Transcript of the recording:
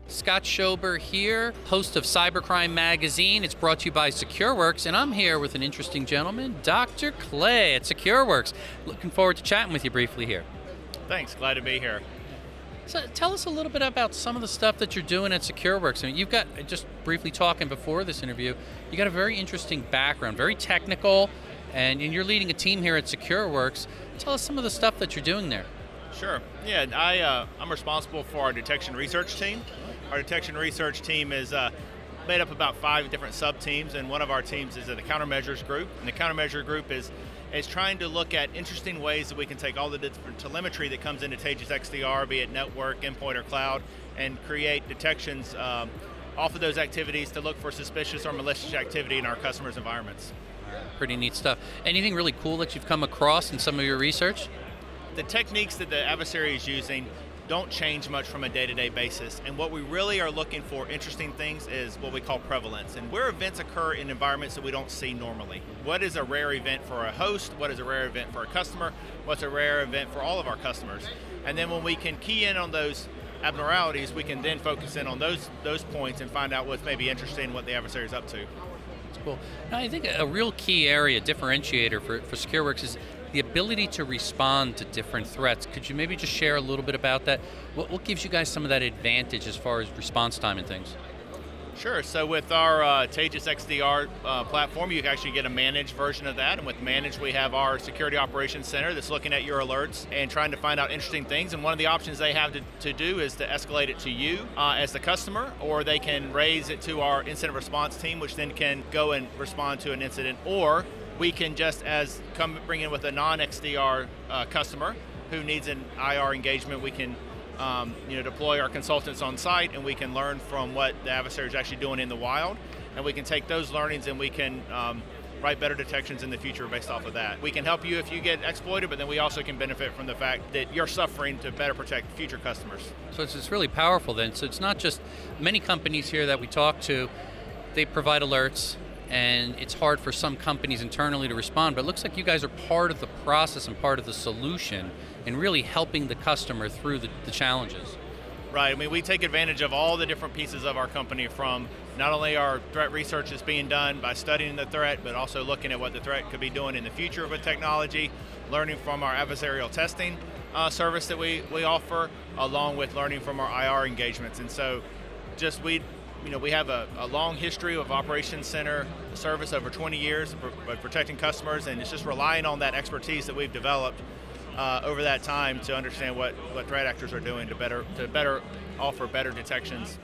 Scott Schober here, host of Cybercrime magazine. It's brought to you by Secureworks, and I'm here with an interesting gentleman, Dr. Clay at Secureworks. Looking forward to chatting with you briefly here. Thanks, glad to be here. So tell us a little bit about some of the stuff that you're doing at Secureworks. I mean, you've got, just briefly talking before this interview, you got a very interesting background, very technical, and you're leading a team here at Secureworks. Tell us some of the stuff that you're doing there. Sure. Yeah, I'm responsible for our detection research team. Our detection research team is made up of about 5 different sub-teams, and one of our teams is the countermeasures group. And the countermeasure group is trying to look at interesting ways that we can take all the different telemetry that comes into Taegis XDR, be it network, endpoint, or cloud, and create detections off of those activities to look for suspicious or malicious activity in our customers' environments. Pretty neat stuff. Anything really cool that you've come across in some of your research? The techniques that the adversary is using don't change much from a day-to-day basis, and what we really are looking for interesting things is what we call prevalence, and where events occur in environments that we don't see normally. What is a rare event for a host? What is a rare event for a customer? What's a rare event for all of our customers? And then when we can key in on those abnormalities, we can then focus in on those points and find out what's maybe interesting, what the adversary is up to. That's cool. Now, I think a real key area, differentiator for Secureworks is the ability to respond to different threats. Could you maybe just share a little bit about that? What gives you guys some of that advantage as far as response time and things? Sure, so with our Taegis XDR platform, you can actually get a managed version of that, and with managed we have our security operations center that's looking at your alerts and trying to find out interesting things, and one of the options they have to do is to escalate it to you as the customer, or they can raise it to our incident response team, which then can go and respond to an incident, or we can just bring in with a non-XDR customer who needs an IR engagement. We can deploy our consultants on site, and we can learn from what the adversary is actually doing in the wild, and we can take those learnings and we can write better detections in the future based off of that. We can help you if you get exploited, but then we also can benefit from the fact that you're suffering to better protect future customers. So it's really powerful then. So it's not just many companies here that we talk to, they provide alerts, and it's hard for some companies internally to respond, but it looks like you guys are part of the process and part of the solution in really helping the customer through the challenges. Right, I mean, we take advantage of all the different pieces of our company, from not only our threat research that's being done by studying the threat, but also looking at what the threat could be doing in the future with technology, learning from our adversarial testing service that we offer, along with learning from our IR engagements. And so we have a long history of operations center service, over 20 years of protecting customers, and it's just relying on that expertise that we've developed over that time to understand what threat actors are doing to better offer better detections.